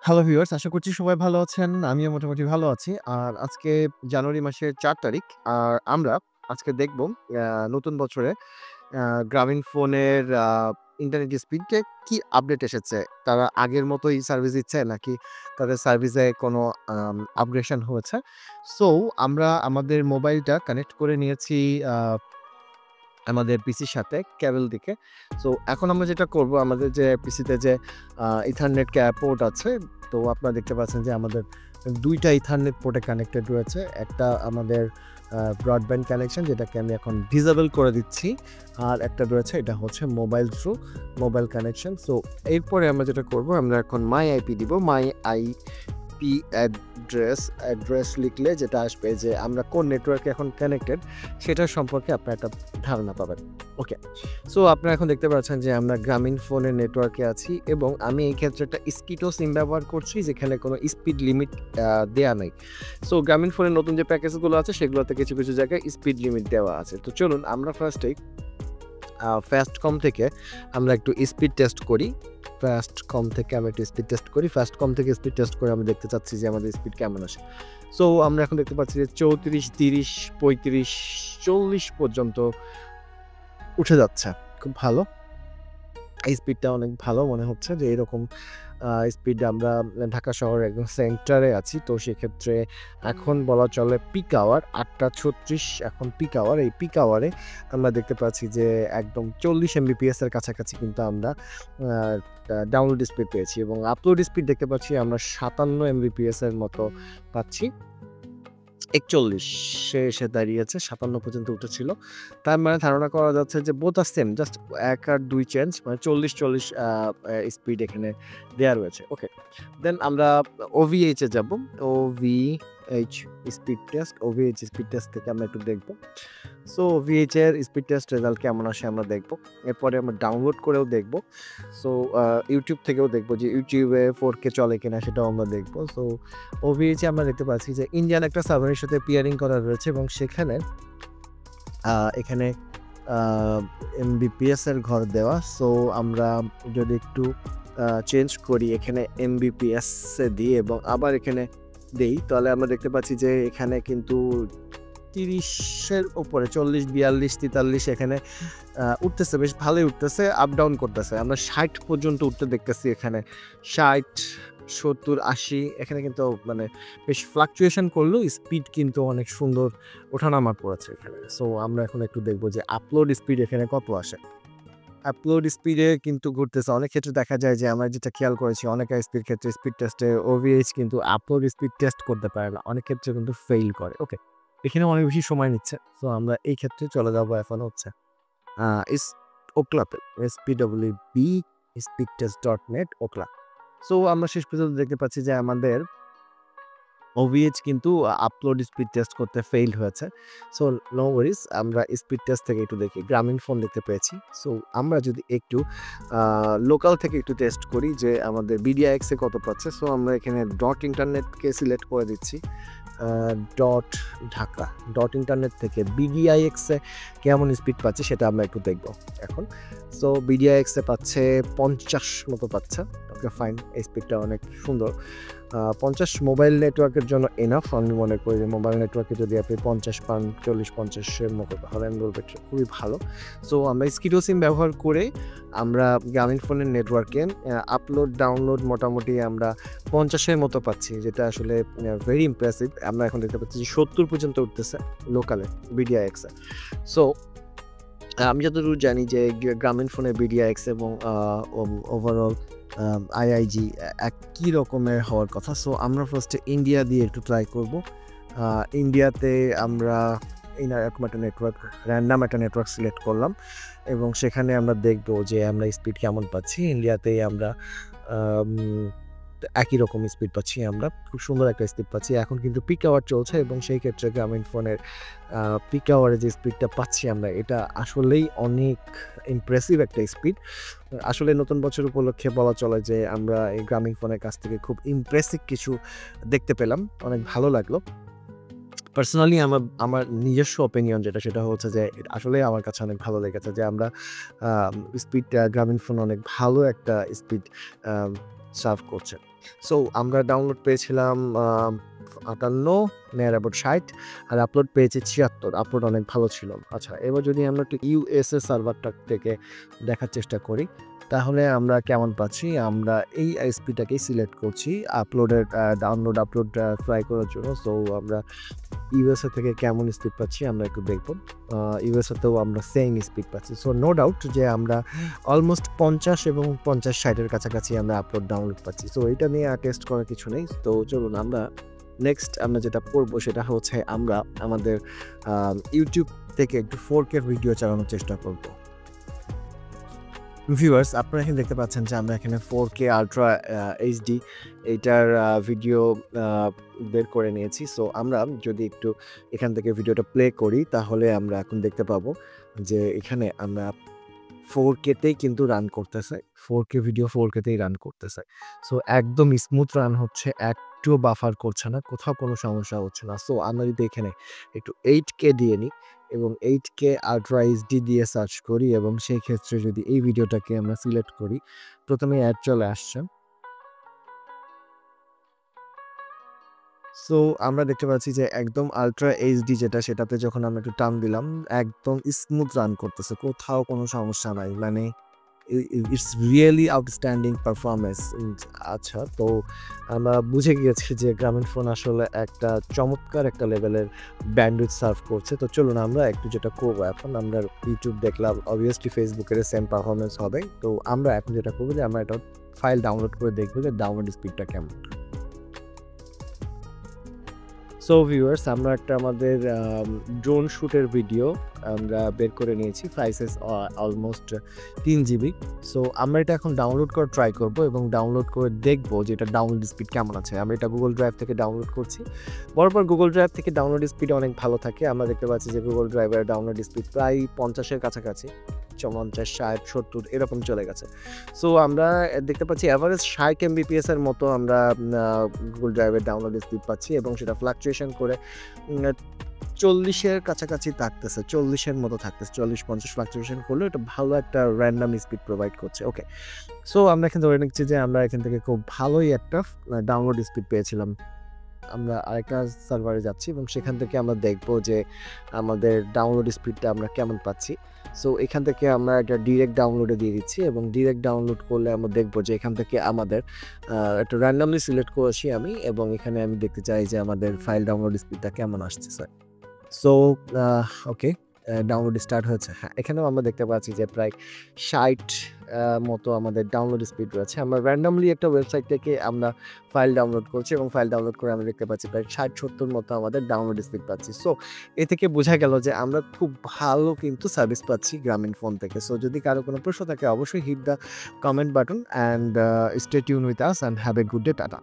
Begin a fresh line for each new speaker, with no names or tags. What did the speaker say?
Hello viewers, আশা করছি সবাই ভালো আছেন। আমিও মোটামুটি ভালো আছি। আর আজকে জানুয়ারি মাসের ৪ তারিখ। আর আমরা আজকে দেখব আ নতুন বছরে আ গ্রামীণফোনের ইন্টারনেট স্পিডে কি আপডেট এসেছে? তারা আগের মতোই সার্ভিস দিচ্ছে নাকি তাদের সার্ভিসে কোনো আপগ্রেশন হয়েছে? সো আমরা আমাদের মোবাইলটা কানেক্ট করে নিয়েছি আ আমাদের পিসির সাথে কেবল দিকে। সো এখন আমরা যেটা করব আমাদের যে পিসিতে যে ইথারনেট পোর্ট আছে, তো আপনারা দেখতে পাচ্ছেন যে আমাদের ২ টা ইথারনেট পোর্টে কানেক্টেড রয়েছে। একটা আমাদের ব্রডব্যান্ড কানেকশন যেটাকে আমি এখন ডিসেবল করে দিচ্ছি। আর একটা রয়েছে এটা হচ্ছে mobile through mobile connection. So এরপরে আমরা যেটা করব আমরা এখন মাই আইপি দিব। মাই আইপি অ্যাড্রেস লিখলে যেটা আসবে যে আমরা কোন নেটওয়ার্কে এখন কানেক্টেড সেটার সম্পর্কে আপনারা একটা ধারণা পাবেন। ওকে। সো আপনারা এখন দেখতে পাচ্ছেন যে আমরা গ্রামীণফোনের নেটওয়ার্কে আছি এবং আমি এই ক্ষেত্রে একটা স্কিটো সিম ব্যবহার করছি যেখানে কোনো স্পিড লিমিট দেয়া নাই। সো গ্রামীণফোনের নতুন যে প্যাকেজগুলো আছে সেগুলোতে কিছু, কিছু জায়গায় স্পিড লিমিট দেওয়া আছে। তো চলুন আমরা ফার্স্টেই ফাস্টকম থেকে আমরা একটু স্পিড টেস্ট করি। ফাস্টকম থেকে আমরা একটু স্পিড টেস্ট করি। ফাস্টকম থেকে স্পিড টেস্ট করে আমি দেখতে চাচ্ছি যে আমাদের স্পিড কেমন আসে। সো আমরা এখন দেখতে পাচ্ছি যে ৩৪, ৩০, ৩৫, ৪০ পর্যন্ত উঠে যাচ্ছে। খুব ভালো। এই স্পিডটা অনেক ভালো মনে হচ্ছে যে এরকম স্পিড আমরা ঢাকা শহরের একদম সেন্টারে আছি। তো সেক্ষেত্রে এখন বলা চলে পিক আওয়ার ৮টা ৩৬ এখন পিক আওয়ার। এই পিক আওয়ারে আমরা দেখতে পাচ্ছি যে একদম ৪০ এমবিপিএস এর কাছাকাছি কিন্তু আমরা আ ডাউনলোড স্পিড পেয়েছি এবং আপলোড স্পিড দেখতে পাচ্ছি আমরা ৫৭ এমবিপিএস এর মতো পাচ্ছি। ৪১ এসে দাঁড়িয়েছে, ৫৭ পর্যন্ত উঠেছিল। তার মানে ধারণা করা যাচ্ছে যে বোথ আর সেম, জাস্ট ১ আর ২ চেঞ্জ, মানে ৪০ স্পিড এখানে দেয়া রয়েছে। ওকে। দেন আমরা OVH এ যাব। OVH OVH স্পিড টেস্ট থেকে আমরা একটু দেখব। সো OVH এর স্পিড টেস্ট রেজাল্ট কেমন আসে আমরা দেখব। এরপরে আমরা ডাউনলোড করেও দেখব। সো YouTube থেকেও দেখব যে YouTube এ 4K চলে কিনা সেটাও আমরা দেখব। সো OVH এ আমরা দেখতে পাচ্ছি যে ইন্ডিয়ান একটা সার্ভারের সাথে পেয়ারিং করা রয়েছে এবং সেখানে এখানে আ এমবিপিএস এর ঘর দেওয়া। সো আমরা যদি একটু চেঞ্জ করি এখানে এমবিপিএস এ দিই এবং আবার এখানে দেই, তাহলে আমরা দেখতে পাচ্ছি যে এখানে কিন্তু ৩০ এর উপরে ৪০, ৪২, ৪৩ এখানে উঠতেছে, বেশ ভালোই উঠতেছে, আপ ডাউন করতেছে। আমরা ৬০ পর্যন্ত উঠতে দেখতেছি এখানে। ৬০, ৭০, ৮০ এখানে কিন্তু মানে বেশ ফ্লাকচুয়েশন করলেও স্পিড কিন্তু অনেক সুন্দর ওঠানামা করেছে এখানে। সো আমরা এখন একটু দেখব যে আপলোড স্পিড এখানে কত আসে। আপলোড স্পিডে কিন্তু ঘুরতেছে। অনেক ক্ষেত্রে দেখা যায় যে আমরা যেটা খেয়াল করেছি অনেক আইএসপির ক্ষেত্রে স্পিড টেস্টে OVH কিন্তু আপলোড স্পিড টেস্ট করতে পারে না। অনেক ক্ষেত্রে কিন্তু ফেইল করে। ওকে। এখানে অনেক বেশি সময় নিচ্ছে। সো আমরা এই ক্ষেত্রে চলে যাবো এখন হচ্ছে আ ইস ওকলাতে SPWB speedtest.net ওকলা। সো আমরা শেষ পর্যন্ত দেখতে পাচ্ছি যে আমাদের OVH কিন্তু আপলোড স্পিড টেস্ট করতে ফেইল হয়েছে। সো নো ওয়ারিস, আমরা স্পিড টেস্ট থেকে একটু দেখি। গ্রামীণফোন দেখতে পেয়েছি। সো আমরা যদি একটু আ লোকাল থেকে একটু টেস্ট করি যে আমাদের BDIX এ কত পাচ্ছে। সো আমরা এখানে ডট ইন্টারনেটকে সিলেক্ট করে দিচ্ছি। আ ডট ঢাকা। ডট ইন্টারনেট থেকে BDIX এ কেমন স্পিড পাচ্ছে সেটা আমরা একটু দেখব এখন। সো BDIX এ পাচ্ছে ৫০ মতো পাচ্ছে। Okay fine. এই স্পিডটা অনেক সুন্দর। ৫০ মোবাইল নেটওয়ার্কের জন্য এনাফ আমি মনে করি যে মোবাইল নেটওয়ার্কে যদি আপনি ৫০ পান, ৪০-৫০ এর মতো তাহলে আমি বলব এটা খুবই ভালো। সো আমরা স্কিডো সিম ব্যবহার করে আমরা গ্রামীণফোনের নেটওয়ার্কে আপলোড ডাউনলোড মোটামুটি আমরা ৫০ এর মতো পাচ্ছি, যেটা আসলে ভেরি ইমপ্রেসিভ। আমরা এখন দেখতে পাচ্ছি যে ৭০ পর্যন্ত উঠতেছে লোকালে BDIX এ। সো আমি যতদূর জানি যে গ্রামীণফোনের BDIX এবং ওভারঅল IIG একই রকমের হওয়ার কথা। সো আমরা ফার্স্টে ইন্ডিয়া দিয়ে একটু ট্রাই করব। ইন্ডিয়াতে আমরা এরকম একটা নেটওয়ার্ক, র‍্যান্ডম একটা নেটওয়ার্ক সিলেক্ট করলাম এবং সেখানে আমরা দেখব যে আমরা স্পিড কেমন পাচ্ছি। ইন্ডিয়াতেই আমরা আম একই রকম স্পিড পাচ্ছি আমরা। খুব সুন্দর একটা স্পিড পাচ্ছি। এখন কিন্তু পিক আওয়ার চলছে এবং সেই ক্ষেত্রে গ্রামীণফোনের পিক আওয়ারে যে স্পিডটা পাচ্ছি আমরা এটা আসলেই অনেক ইমপ্রেসিভ একটা স্পিড। আসলে নতুন বছর উপলক্ষে বলা চলে যে আমরা এই গ্রামীণফোনের কাছ থেকে খুব ইমপ্রেসিভ কিছু দেখতে পেলাম। অনেক ভালো লাগলো। পার্সোনালি আমার আমার নিজস্ব অপিনিয়ন যেটা সেটা হচ্ছে যে আসলেই আমার কাছে অনেক ভালো লেগেছে যে আমরা স্পিড গ্রামীণফোন অনেক ভালো একটা স্পিড সার্ভ করছে। সো আমরা ডাউনলোড পেয়েছিলাম ৫৮, নেয়ার অ্যাবাউট ৬০ আর আপলোড পেয়েছি ৭৬। আপলোড অনেক ভালো ছিল। আচ্ছা, এবার যদি আমরা একটু ইউএসএ সার্ভারটা থেকে দেখার চেষ্টা করি, তাহলে আমরা কেমন পাচ্ছি? আমরা এই আইএসপিটাকেই সিলেক্ট করছি আপলোডের আপলোড ট্রাই করার জন্য। সো আমরা ইউএসএ থেকে কেমন স্পিড পাচ্ছি আমরা একটু দেখব। ইউএসএতেও আমরা সেম স্পিড পাচ্ছি। সো নো ডাউট যে আমরা অলমোস্ট ৫০ এবং ৫০-৬০ এর কাছাকাছি আমরা আপলোড ডাউনলোড পাচ্ছি। সো এটা নিয়ে আর টেস্ট করার কিছু নেই। তো চলুন আমরা নেক্সট আমরা যেটা করব সেটা হচ্ছে আমরা আমাদের YouTube থেকে একটু 4K ভিডিও চালানোর চেষ্টা করব। ভিউয়ার্স, আপনারা এখানে দেখতে পাচ্ছেন যে আমরা এখানে 4K আল্ট্রা এইচডি এইটার ভিডিও বের করে নিয়েছি। সো আমরা যদি একটু এখান থেকে ভিডিওটা প্লে করি তাহলে আমরা এখন দেখতে পাবো যে এখানে আমরা 4K তেই কিন্তু রান করতেছে। 4K ভিডিও 4K তেই রান করতেছে। সো একদম স্মুথ রান হচ্ছে, একটুও বাফার করছে না, কোথাও কোনো সমস্যা হচ্ছে না। সো আমরা যদি এখানে একটু 8K দিয়ে নিই এবং 8K আল্ট্রা এইচডি দিয়ে সার্চ করি এবং সেই ক্ষেত্রে যদি এই ভিডিওটাকে আমরা সিলেক্ট করি, প্রথমেই অ্যাড চলে আসছে। সো আমরা দেখতে পাচ্ছি যে একদম আল্ট্রা এইচডি যেটা সেটাতে যখন আমরা একটু টান দিলাম, একদম স্মুথ রান করতেছে। কোথাও কোনো সমস্যা নাই। মানে ইটস রিয়েলি আউটস্ট্যান্ডিং পারফরম্যান্স। আচ্ছা, তো আমরা বুঝে গিয়েছি যে গ্রামীণফোন আসলে একটা চমৎকার একটা লেভেলের ব্যান্ডউইথ সার্ভ করছে। তো চলুন আমরা একটু যেটা করবো, এখন আমরা YouTube দেখলাম, অবভিয়াসলি ফেসবুকের সেম পারফরম্যান্স হবে। তো আমরা এখন যেটা করবো যে আমরা একটা ফাইল ডাউনলোড করে দেখবো যে ডাউনলোড স্পিডটা কেমন। সো ভিউয়ার্স, আমরা একটা আমাদের ড্রোন শ্যুটের ভিডিও আমরা বের করে নিয়েছি। Size almost ৩ GB. সো আমরা এটা এখন ডাউনলোড করে ট্রাই করব এবং ডাউনলোড করে দেখব যে এটা ডাউনলোড স্পিড কেমন আছে। আমি এটা Google ড্রাইভ থেকে ডাউনলোড করছি। বরাবর Google ড্রাইভ থেকে ডাউনলোড স্পিড অনেক ভালো থাকে। আমরা দেখতে পাচ্ছি যে Google ড্রাইভের ডাউনলোড স্পিড প্রায় ৫০ এর কাছাকাছি। ৫০, ৬০, ৭০ এরকম চলে গেছে। সো আমরা দেখতে পাচ্ছি এভারেজ ৬০ এমবিপিএস এর মতো আমরা Google ড্রাইভের ডাউনলোড স্পিড পাচ্ছি এবং সেটা ফ্লাকচুয়েশন করে ৪০ এর কাছাকাছি থাকতেছে। ৪০ এর মতো থাকতেছে। ৪০-৫০ ফ্লাকচুয়েশন করলেও এটা ভালো একটা র‍্যান্ডম স্পিড প্রোভাইড করছে। ওকে। সো আমরা এখানে ধরে নিচ্ছি যে আমরা এখান থেকে খুব ভালোই একটা ডাউনলোড স্পিড পেয়েছিলাম। আমরা আরেকটা সার্ভারে যাচ্ছি এবং সেখান থেকে আমরা দেখব যে আমাদের ডাউনলোড স্পিডটা আমরা কেমন পাচ্ছি। সো এখান থেকে আমরা এটা ডিরেক্ট ডাউনলোডে দিয়ে দিচ্ছি এবং ডিরেক্ট ডাউনলোড করলে আমরা দেখব যে এখান থেকে আমাদের একটা র্যান্ডমলি সিলেক্ট করেছি আমি এবং এখানে আমি দেখতে চাই যে আমাদের ফাইল ডাউনলোড স্পিডটা কেমন আসতেছে। সো ওকে, ডাউনলোড স্টার্ট হয়েছে। হ্যাঁ, এখানেও আমরা দেখতে পাচ্ছি যে প্রায় ৬০ মতো আমাদের ডাউনলোড স্পিড রয়েছে। আমরা র্যান্ডমলি একটা ওয়েবসাইট থেকে আমরা ফাইল ডাউনলোড করছি এবং ফাইল ডাউনলোড করে আমরা দেখতে পাচ্ছি প্রায় ৬০-৭০ মতো আমাদের ডাউনলোড স্পিড পাচ্ছি। সো এ থেকে বোঝা গেল যে আমরা খুব ভালো কিন্তু সার্ভিস পাচ্ছি গ্রামীণফোন থেকে। সো যদি কারো কোনো প্রশ্ন থাকে অবশ্যই hit the comment button and stay tuned with us and have a good day. Tata.